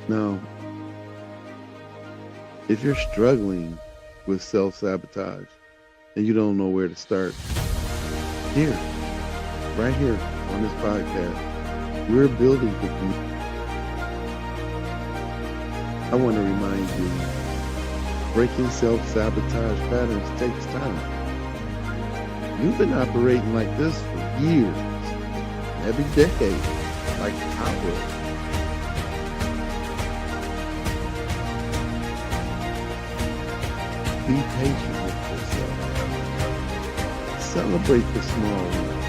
Now, if you're struggling with self-sabotage and you don't know where to start, here, right here on this podcast, we're building the community. I want to remind you, breaking self-sabotage patterns takes time. You've been operating like this for years, every decade, like I was. Be patient with yourself. Celebrate the small wins.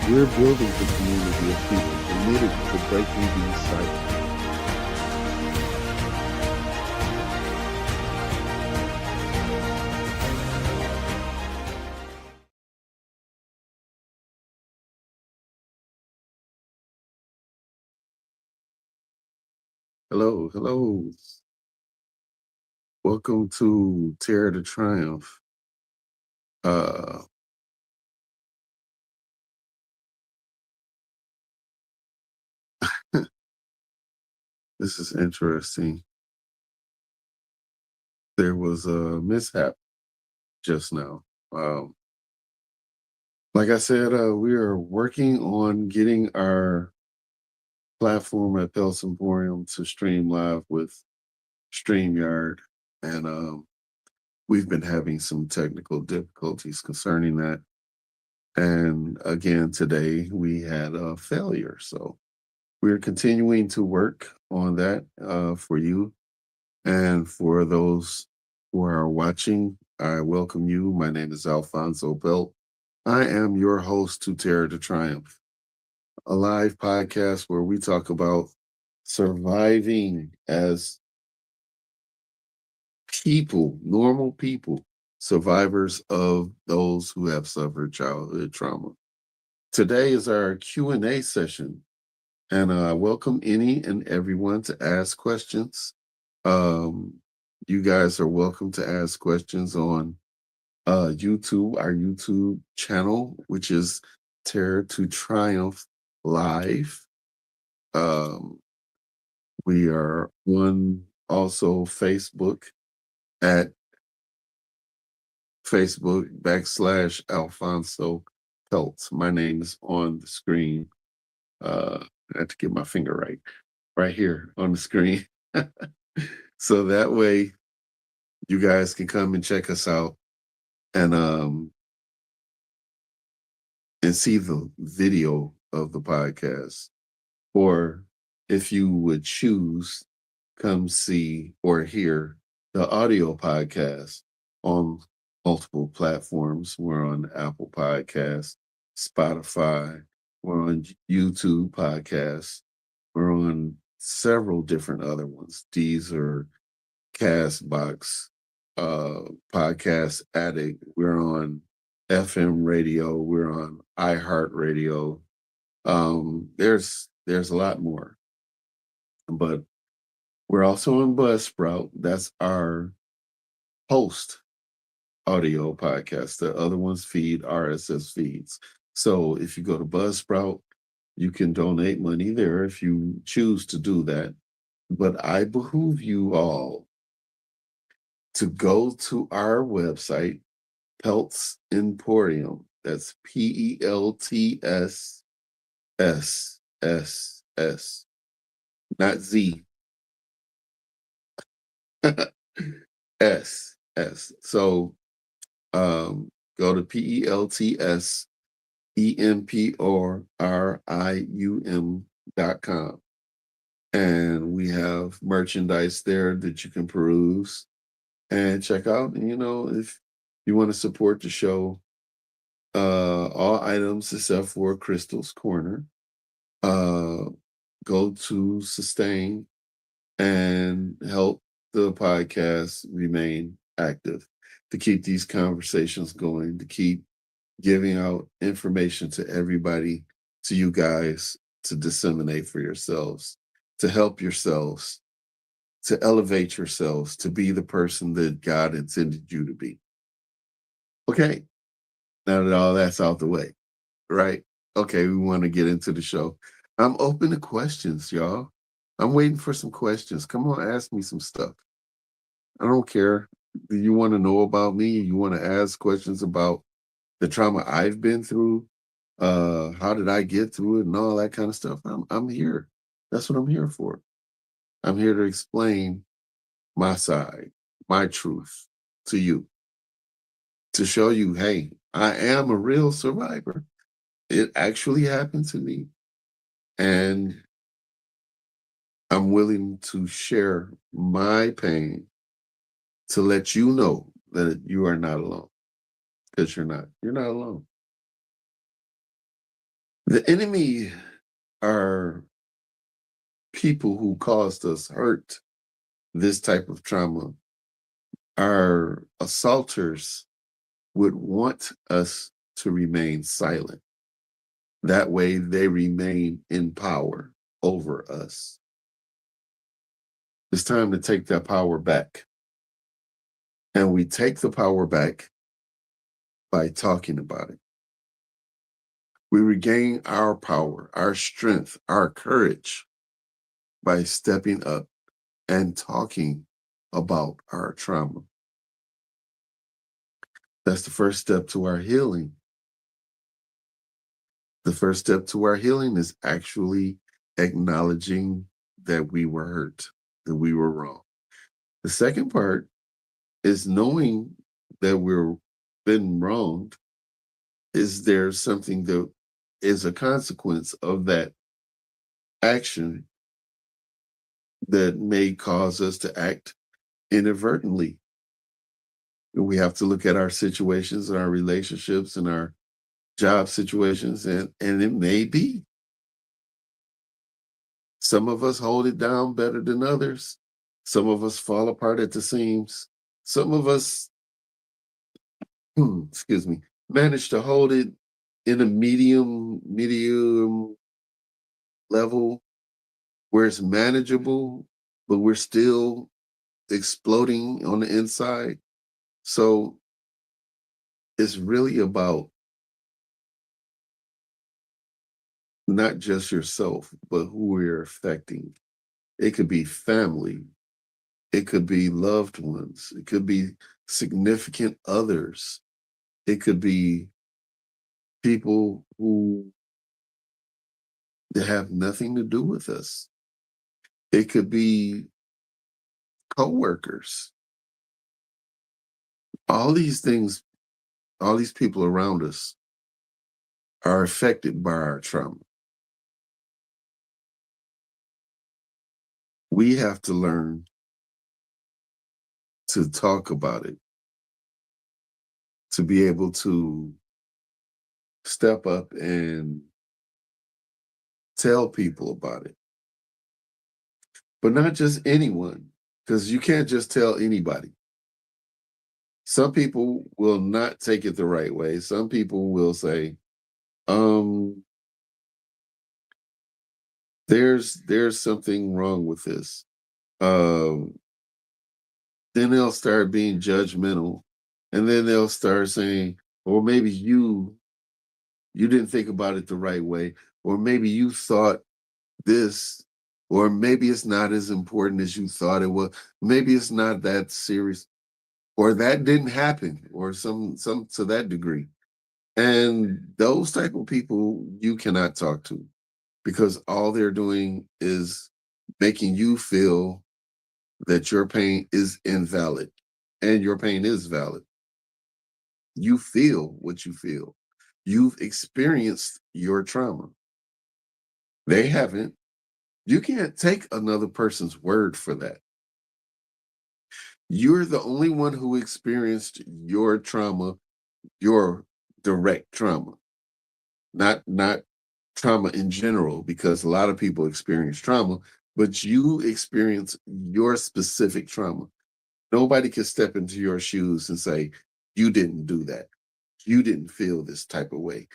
We're building a community of people committed to breaking these cycles. Hello, hello. Welcome to Terror to Triumph. Uh, this is interesting. There was a mishap just now. Um, like I said, we are working on getting our platform at Pels Emporium to stream live with StreamYard. And we've been having some technical difficulties concerning that. And again, today we had a failure. So we're continuing to work on that for you. And for those who are watching, I welcome you. My name is Alfonso Belt. I am your host to Terror to Triumph, a live podcast where we talk about surviving as people, normal people, survivors of those who have suffered childhood trauma. Today is our Q&A session, and I welcome any and everyone to ask questions. Um, you guys are welcome to ask questions on YouTube, our YouTube channel, which is Terror to Triumph Live. Um, we are on also Facebook at Facebook /Alfonso Peltz. My name is on the screen. I have to get my finger right here on the screen. So that way you guys can come and check us out and see the video of the podcast. Or if you would choose, come see or hear the audio podcast on multiple platforms. We're on Apple Podcasts, Spotify, we're on YouTube Podcasts, we're on several different other ones. These are Castbox, Podcast Addict. We're on FM radio. We're on iHeartRadio. There's a lot more, but we're also on Buzzsprout. That's our host audio podcast. The other ones feed RSS feeds. So if you go to Buzzsprout, you can donate money there if you choose to do that. But I behoove you all to go to our website, Peltz Emporium. That's PELTSSSS, not Z. S. So go to PELTSEMPORIUM.com. And we have merchandise there that you can peruse and check out. And, if you want to support the show, all items except for Crystal's Corner, go to Sustain and help the podcast remain active, to keep these conversations going, to keep giving out information to everybody, to you guys, to disseminate for yourselves, to help yourselves, to elevate yourselves, to be the person that God intended you to be. Okay, now that all that's out the way, right? Okay, we want to get into the show. I'm open to questions, y'all. I'm waiting for some questions. Come on, ask me some stuff. I don't care. Do you want to know about me? You want to ask questions about the trauma I've been through? How did I get through it and all that kind of stuff? I'm here. That's what I'm here for. I'm here to explain my side, my truth to you, to show you, hey, I am a real survivor. It actually happened to me. And I'm willing to share my pain to let you know that you are not alone, because you're not. You're not alone. The enemy are people who caused us hurt, this type of trauma. Our assaulters would want us to remain silent. That way they remain in power over us. It's time to take that power back. And we take the power back by talking about it. We regain our power, our strength, our courage by stepping up and talking about our trauma. That's the first step to our healing. The first step to our healing is actually acknowledging that we were hurt, that we were wrong. The second part is knowing that we're been wronged. Is there something that is a consequence of that action that may cause us to act inadvertently? We have to look at our situations and our relationships and our job situations, and it may be some of us hold it down better than others. Some of us fall apart at the seams. Some of us, excuse me, manage to hold it in a medium level where it's manageable, but we're still exploding on the inside. So it's really about not just yourself, but who we're affecting. It could be family, it could be loved ones, it could be significant others, it could be people who have nothing to do with us. It could be coworkers. All these things, all these people around us are affected by our trauma. We have to learn to talk about it, to be able to step up and tell people about it. But not just anyone, because you can't just tell anybody. Some people will not take it the right way. Some people will say, um, there's something wrong with this. Um, then they'll start being judgmental, and then they'll start saying, or maybe you didn't think about it the right way, or maybe you thought this, or maybe it's not as important as you thought it was. Maybe it's not that serious, or that didn't happen, or some to that degree. And those type of people you cannot talk to, because all they're doing is making you feel that your pain is invalid, and your pain is valid. You feel what you feel. You've experienced your trauma. They haven't. You can't take another person's word for that. You're the only one who experienced your trauma, your direct trauma, not trauma in general, because a lot of people experience trauma, but you experience your specific trauma. Nobody can step into your shoes and say, you didn't do that. You didn't feel this type of way.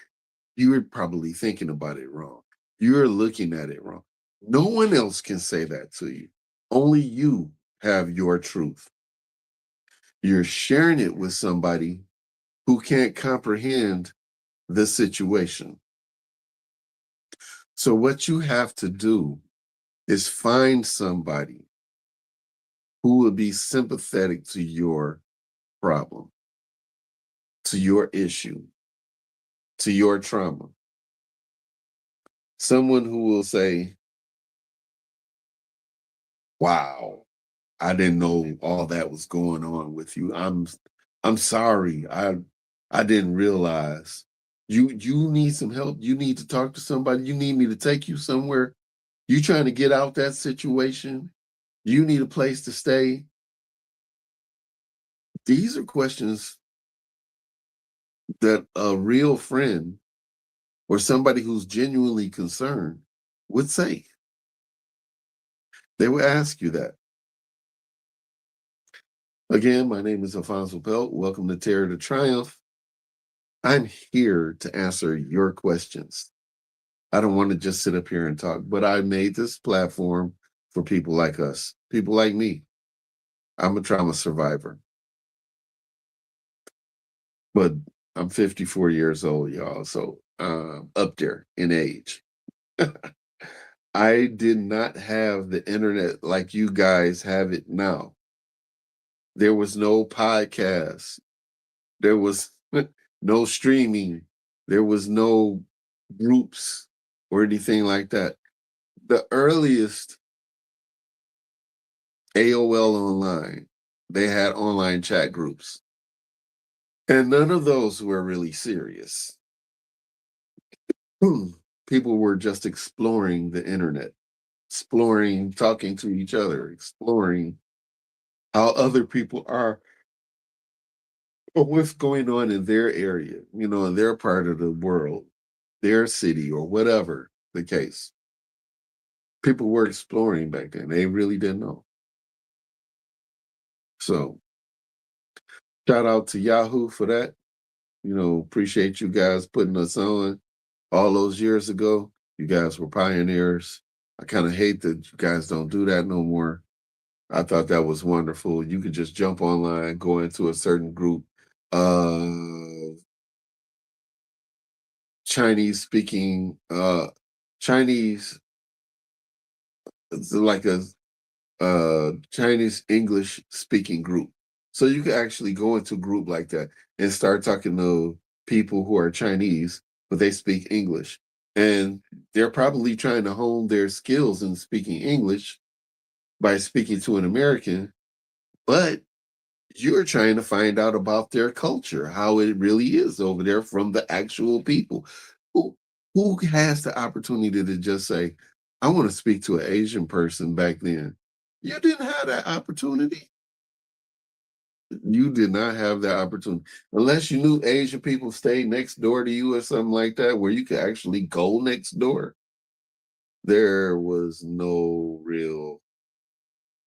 You were probably thinking about it wrong. You're looking at it wrong. No one else can say that to you. Only you have your truth. You're sharing it with somebody who can't comprehend the situation. So what you have to do is find somebody who will be sympathetic to your problem, to your issue, to your trauma. Someone who will say, "Wow, I didn't know all that was going on with you. I'm sorry. I didn't realize. You need some help. You need to talk to somebody. You need me to take you somewhere. You trying to get out that situation. You need a place to stay." These are questions that a real friend or somebody who's genuinely concerned would say. They would ask you that. Again, my name is Alfonso Pelt. Welcome to Terror to Triumph. I'm here to answer your questions. I don't want to just sit up here and talk, but I made this platform for people like us, people like me. I'm a trauma survivor, but I'm 54 years old, y'all, so up there in age. I did not have the internet like you guys have it now. There was no podcast. There was no streaming. There was no groups or anything like that. The earliest AOL online, they had online chat groups. And none of those were really serious. People were just exploring the internet, exploring talking to each other, exploring how other people are or what's going on in their area, in their part of the world, their city, or whatever the case. People were exploring back then. They really didn't know. So shout out to Yahoo for that. Appreciate you guys putting us on all those years ago. You guys were pioneers. I kind of hate that you guys don't do that no more. I thought that was wonderful. You could just jump online, go into a certain group of Chinese speaking, Chinese, it's like a Chinese English speaking group. So you could actually go into a group like that and start talking to people who are Chinese, but they speak English. And they're probably trying to hone their skills in speaking English by speaking to an American, but you're trying to find out about their culture, how it really is over there from the actual people. Who who has the opportunity to just say, I want to speak to an Asian person back then? You didn't have that opportunity. You did not have that opportunity. Unless you knew Asian people stayed next door to you or something like that, where you could actually go next door. There was no real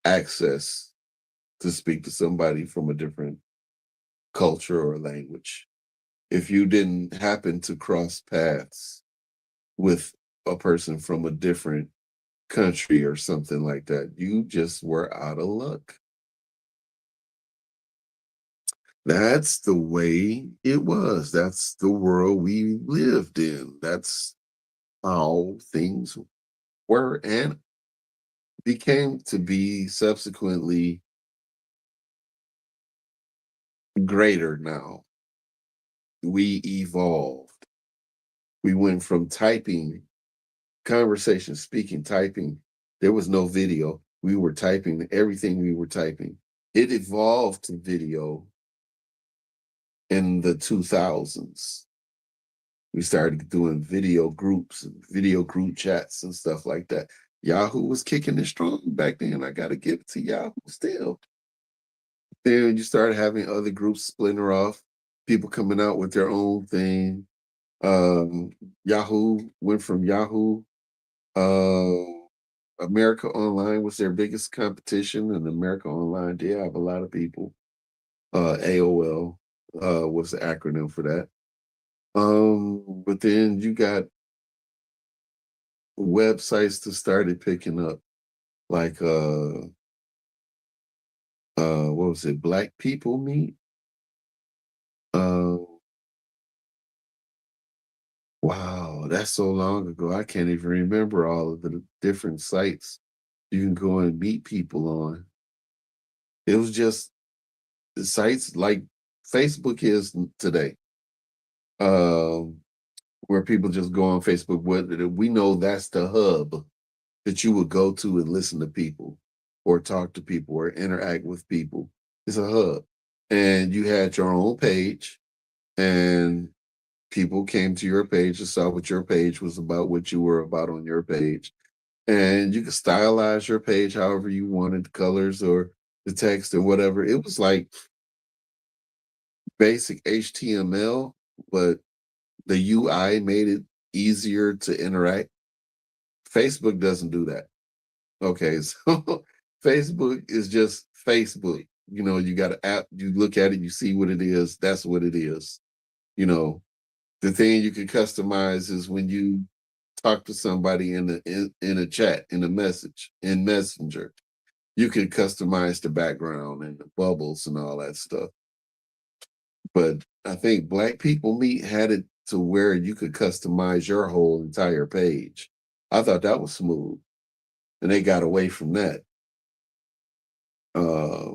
access to speak to somebody from a different culture or language. If you didn't happen to cross paths with a person from a different country or something like that, you just were out of luck. That's the way it was. That's the world we lived in. That's how things were and became to be subsequently greater now. We evolved. We went from typing, conversation, speaking, typing. There was no video. We were typing everything we were typing. It evolved to video in the 2000s. We started doing video groups and video group chats and stuff like that. Yahoo was kicking it strong back then. I got to give it to Yahoo still. Then you started having other groups splinter off, people coming out with their own thing. Yahoo went from Yahoo. Uh, America Online was their biggest competition, and America Online did have a lot of people. AOL was the acronym for that. But then you got websites that started picking up, like what was it, Black People Meet? Uh, wow, Wow, that's so long ago. I can't even remember all of the different sites you can go and meet people on. It was just the sites like Facebook is today, um, where people just go on Facebook. We know that's the hub that you would go to and listen to people, or talk to people, or interact with people. It's a hub, and you had your own page, and people came to your page and saw what your page was about, what you were about on your page. And you could stylize your page however you wanted, the colors or the text or whatever. It was like basic HTML, but the UI made it easier to interact. Facebook doesn't do that. Okay, so Facebook is just Facebook. You got an app, you look at it, you see what it is, that's what it is. You know, the thing you can customize is when you talk to somebody in a chat, in a message, in Messenger. You can customize the background and the bubbles and all that stuff. But I think Black People Meet had it to where you could customize your whole entire page. I thought that was smooth, and they got away from that. Uh,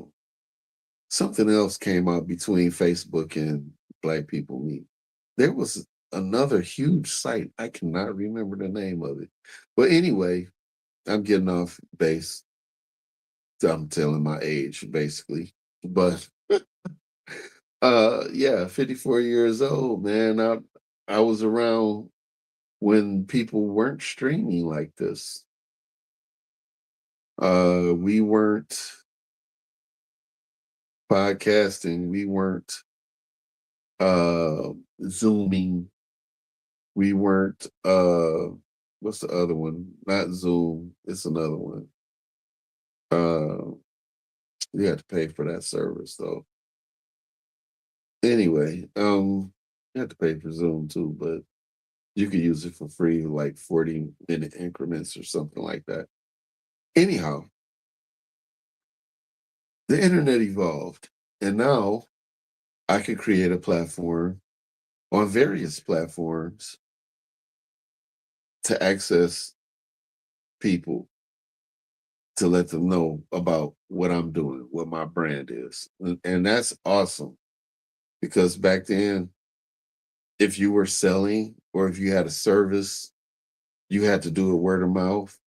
Something else came out between Facebook and Black People Meet. There was another huge site. I cannot remember the name of it. But anyway, I'm getting off base. I'm telling my age, basically. But yeah, 54 years old, man. I was around when people weren't streaming like this. We weren't podcasting, we weren't uh zooming, we weren't what's the other one? Not Zoom, it's another one. Uh you had to pay for that service though. Anyway, you had to pay for Zoom too, but you could use it for free, like 40-minute increments or something like that. Anyhow, the internet evolved, and now I could create a platform on various platforms to access people, to let them know about what I'm doing, what my brand is. And that's awesome because back then, if you were selling or if you had a service, you had to do it word of mouth,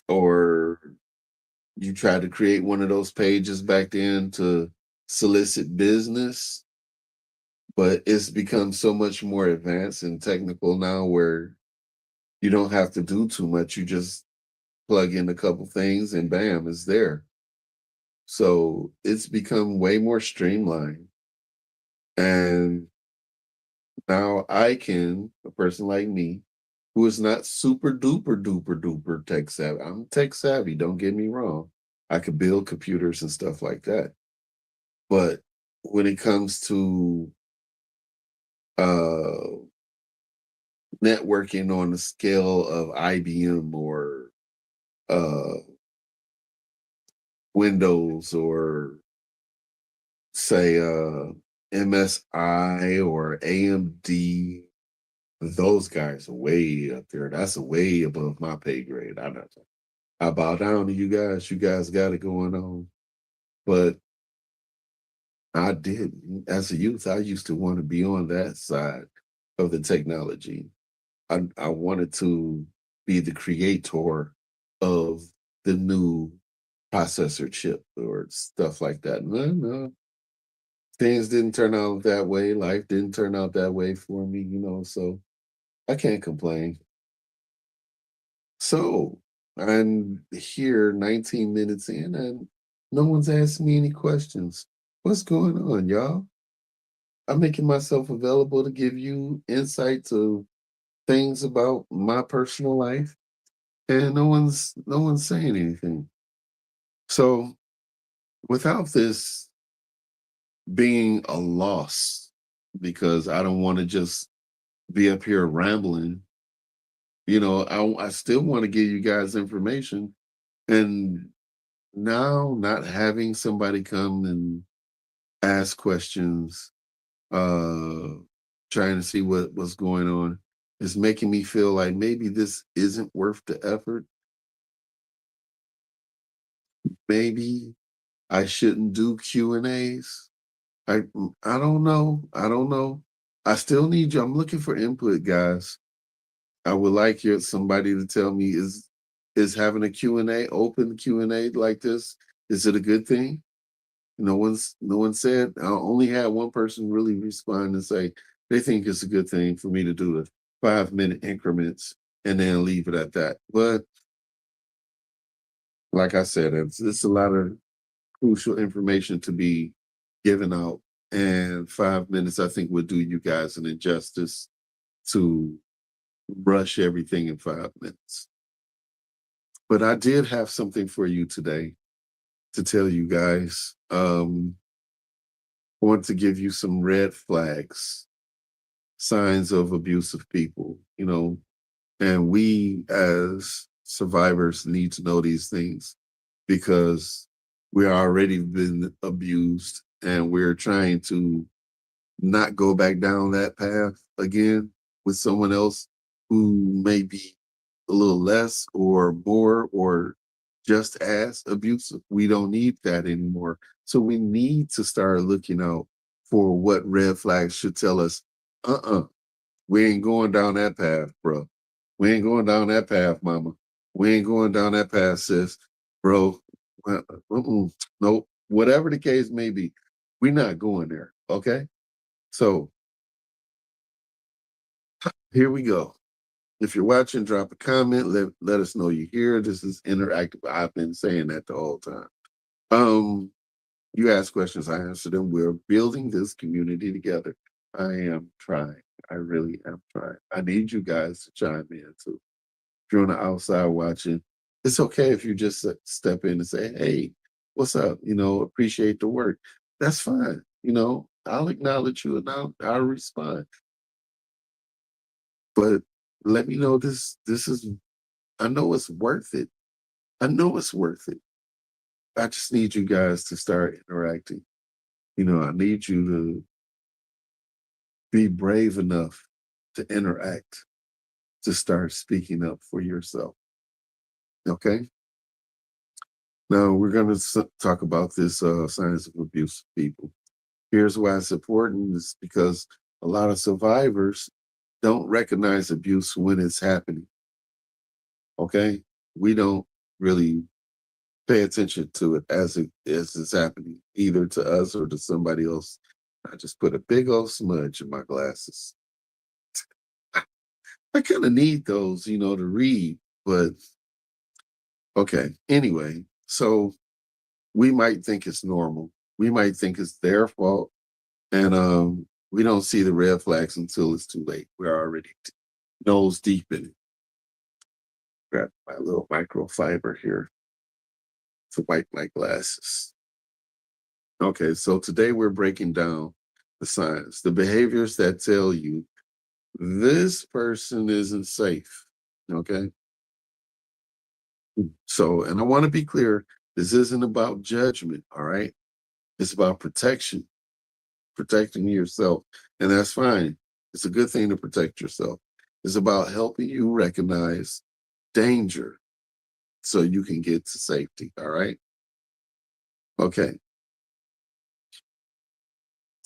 or you tried to create one of those pages back then to solicit business. But it's become so much more advanced and technical now where you don't have to do too much. You just plug in a couple things and bam, it's there. So it's become way more streamlined. And now a person like me, who is not super duper duper duper tech savvy. I'm tech savvy, don't get me wrong. I could build computers and stuff like that. But when it comes to uh networking on the scale of IBM or uh Windows, or say MSI or AMD, those guys are way up there. That's way above my pay grade. I bow down to you guys. You guys got it going on. But I did. As a youth, I used to want to be on that side of the technology. I wanted to be the creator of the new processor chip or stuff like that. No, things didn't turn out that way. Life didn't turn out that way for me, so I can't complain. So I'm here 19 minutes in and no one's asked me any questions. What's going on, y'all? I'm making myself available to give you insight to things about my personal life, and no one's saying anything. So without this being a loss, because I don't want to just be up here rambling, I still want to give you guys information. And now not having somebody come and ask questions, uh, trying to see what's going on. is making me feel like maybe this isn't worth the effort. Maybe I shouldn't do Q&As. I don't know. I don't know. I still need you. I'm looking for input, guys. I would like your somebody to tell me is having a Q&A, open Q&A like this, is it a good thing? No one said. I only had one person really respond and say they think it's a good thing for me to do the 5-minute increments and then leave it at that. But like I said, it's a lot of crucial information to be given out, and 5 minutes I think would do you guys an injustice to rush everything in 5 minutes. But I did have something for you today to tell you guys. I want to give you some red flags, signs of abusive people, and we as survivors need to know these things because we already been abused and we're trying to not go back down that path again with someone else who may be a little less or more or just as abusive. We don't need that anymore. So we need to start looking out for what red flags should tell us, uh-uh, we ain't going down that path, bro. We ain't going down that path, mama. We ain't going down that path, sis. Bro, nope. Whatever the case may be, we're not going there, okay? So here we go. If you're watching, drop a comment. Let us know you're here. This is interactive. I've been saying that the whole time. You ask questions, I answer them. We're building this community together. I am trying. I really am trying. I need you guys to chime in too. If you're on the outside watching, it's okay if you just step in and say, "Hey, what's up?" Appreciate the work. That's fine. I'll acknowledge you and I'll respond. But let me know this is I know it's worth it. I know it's worth it. I just need you guys to start interacting. I need you to be brave enough to interact, to start speaking up for yourself. Okay? Now we're going to talk about this signs of abuse of people. Here's why it's important is because a lot of survivors don't recognize abuse when it's happening. Okay? We don't really pay attention to it as it's happening, either to us or to somebody else. I just put a big old smudge in my glasses. I kind of need those, to read, but okay. Anyway, so we might think it's normal. We might think it's their fault, and we don't see the red flags until it's too late. We're already nose deep in it. Grab my little microfiber here to wipe my glasses. Okay, so today we're breaking down the signs, the behaviors that tell you this person isn't safe. Okay. So, and I want to be clear, this isn't about judgment. All right. It's about protection, protecting yourself. And that's fine. It's a good thing to protect yourself. It's about helping you recognize danger so you can get to safety. All right. Okay.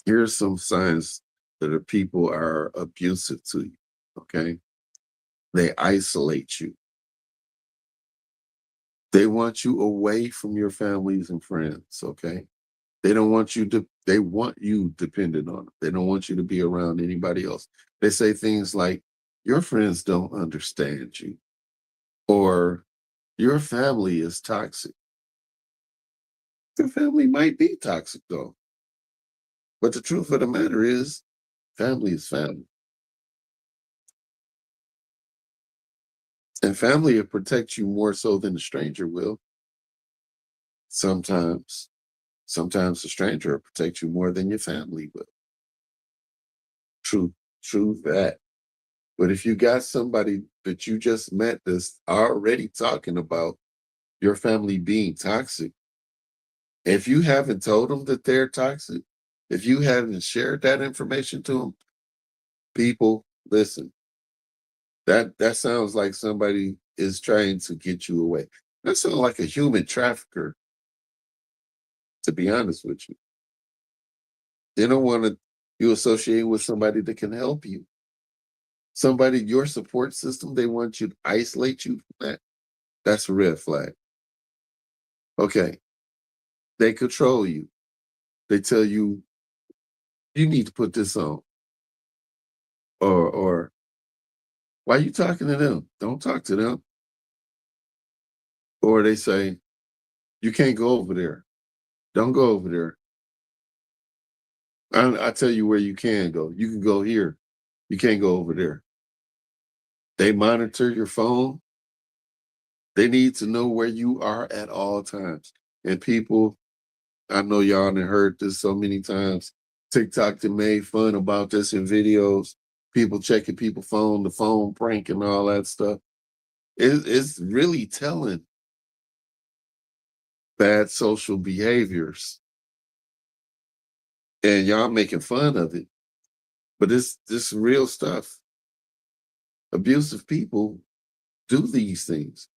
Here's some signs that people are abusive to you. Okay. They isolate you. They want you away from your families and friends. Okay. They want you dependent on them. They don't want you to be around anybody else. They say things like, your friends don't understand you, or your family is toxic. Your family might be toxic though. But the truth of the matter is, family is family. And family will protect you more so than a stranger will. Sometimes. Sometimes a stranger will protect you more than your family will. True, true that. But if you got somebody that you just met that's already talking about your family being toxic, if you haven't told them that they're toxic, if you haven't shared that information to them, people, listen, That sounds like somebody is trying to get you away. That sounds like a human trafficker, to be honest with you. They don't want to you associate with somebody that can help you. Somebody, your support system, they want you to isolate you from that. That's a red flag. Okay. They control you. They tell you you need to put this on. Or why are you talking to them? Don't talk to them. Or they say, you can't go over there. Don't go over there. I tell you where you can go. You can go here. You can't go over there. They monitor your phone. They need to know where you are at all times. And people, I know y'all done heard this so many times. TikTok that made fun about this in videos. People checking people's phone, the phone prank and all that stuff. It's really telling bad social behaviors. And y'all making fun of it. But this real stuff. Abusive people do these things.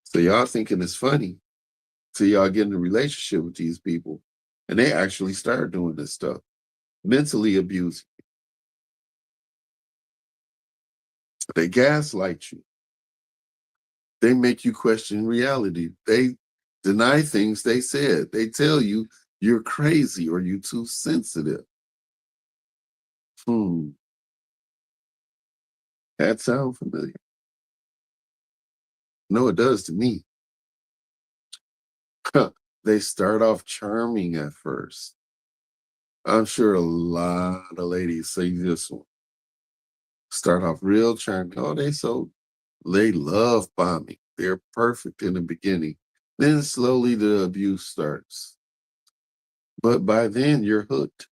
So y'all thinking it's funny till y'all get in a relationship with these people. And they actually start doing this stuff. Mentally abusing. They gaslight you. They make you question reality. They deny things they said. They tell you you're crazy or you're too sensitive. Hmm. That sound familiar? No, it does to me. They start off charming at first. I'm sure a lot of ladies say this one. Start off real charming. Oh, they love bombing. They're perfect in the beginning. Then slowly the abuse starts. But by then you're hooked.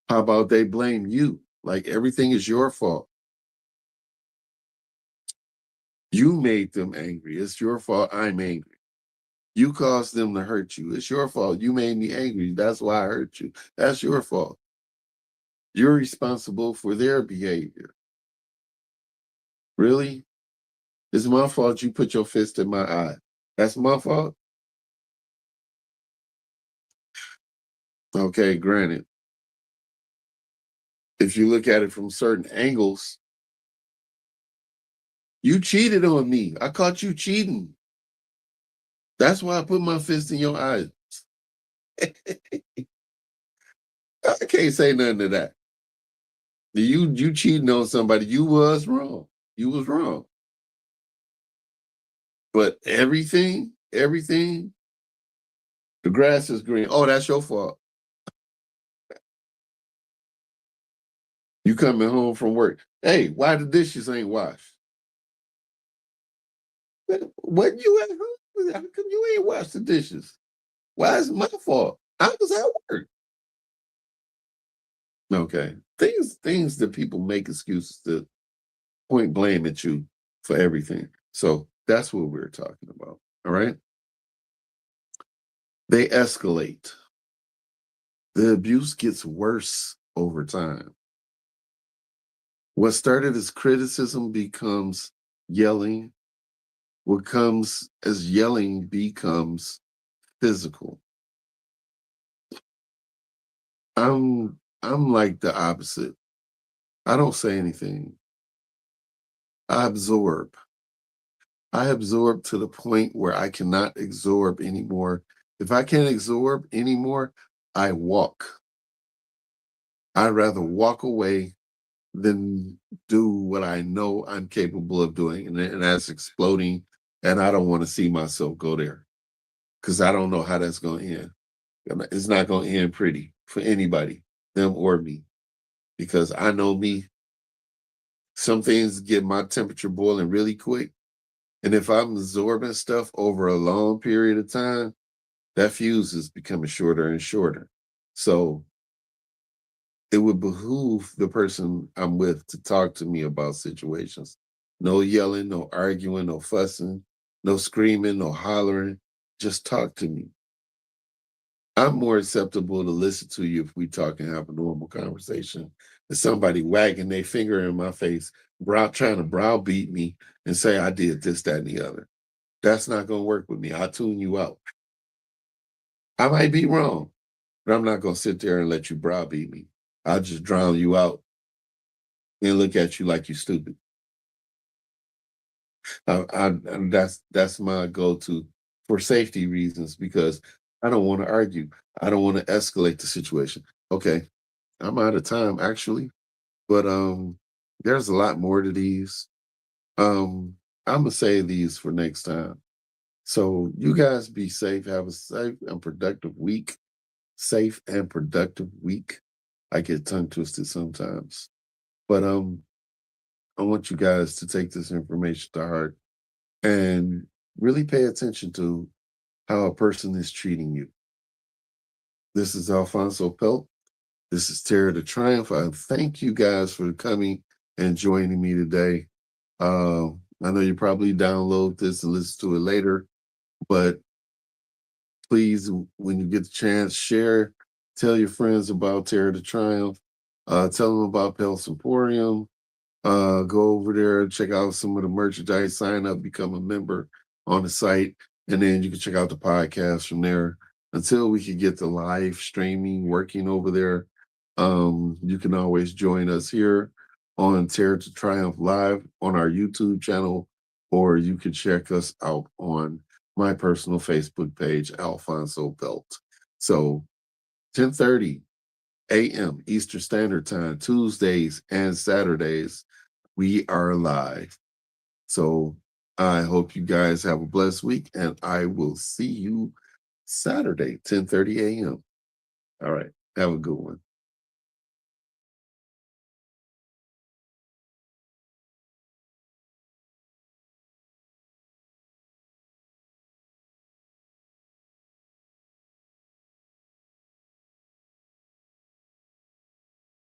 How about they blame you? Like everything is your fault. You made them angry. It's your fault. I'm angry. You caused them to hurt you. It's your fault. You made me angry. That's why I hurt you. That's your fault. You're responsible for their behavior. Really? It's my fault you put your fist in my eye. That's my fault? Okay, granted. If you look at it from certain angles, you cheated on me. I caught you cheating. That's why I put my fist in your eye. I can't say nothing to that. You cheating on somebody, you was wrong. You was wrong. But everything, the grass is green. Oh, that's your fault. You coming home from work. Hey, why the dishes ain't washed? What you at home? How come you ain't washed the dishes? Why is it my fault? I was at work. Okay. Things that people make excuses to point blame at you for everything. So that's what we're talking about. All right. They escalate. The abuse gets worse over time. What started as criticism becomes yelling. What comes as yelling becomes physical. I'm like the opposite. I don't say anything. I absorb. I absorb to the point where I cannot absorb anymore. If I can't absorb anymore, I walk. I'd rather walk away than do what I know I'm capable of doing, and that's exploding. And I don't want to see myself go there because I don't know how that's going to end. It's not going to end pretty for anybody, them or me, because I know me. Some things get my temperature boiling really quick. And if I'm absorbing stuff over a long period of time, that fuse is becoming shorter and shorter. So it would behoove the person I'm with to talk to me about situations. No yelling, no arguing, no fussing, no screaming, no hollering. Just talk to me. I'm more acceptable to listen to you if we talk and have a normal conversation than somebody wagging their finger in my face, trying to browbeat me and say I did this, that, and the other. That's not gonna work with me. I'll tune you out. I might be wrong, but I'm not gonna sit there and let you browbeat me. I'll just drown you out and look at you like you stupid. And that's my go-to for safety reasons because I don't want to argue. I don't want to escalate the situation. Okay, I'm out of time actually, but there's a lot more to these. I'm gonna save these for next time. So you guys be safe. Have a safe and productive week. Safe and productive week. I get tongue twisted sometimes, but I want you guys to take this information to heart and really pay attention to how a person is treating you. This is Alfonso Pelt. This is Terror to Triumph. I thank you guys for coming and joining me today. I know you probably download this and listen to it later, but please, when you get the chance, share, tell your friends about Terror to Triumph, tell them about Pel's Emporium. Go over there, check out some of the merchandise, sign up, become a member on the site, and then you can check out the podcast from there. Until we can get the live streaming working over there, you can always join us here on Terror to Triumph Live on our YouTube channel, or you can check us out on my personal Facebook page, Alfonso Belt. So 10:30 a.m. Eastern Standard Time, Tuesdays and Saturdays, we are live. So I hope you guys have a blessed week, and I will see you Saturday, 10:30 a.m. All right. Have a good one.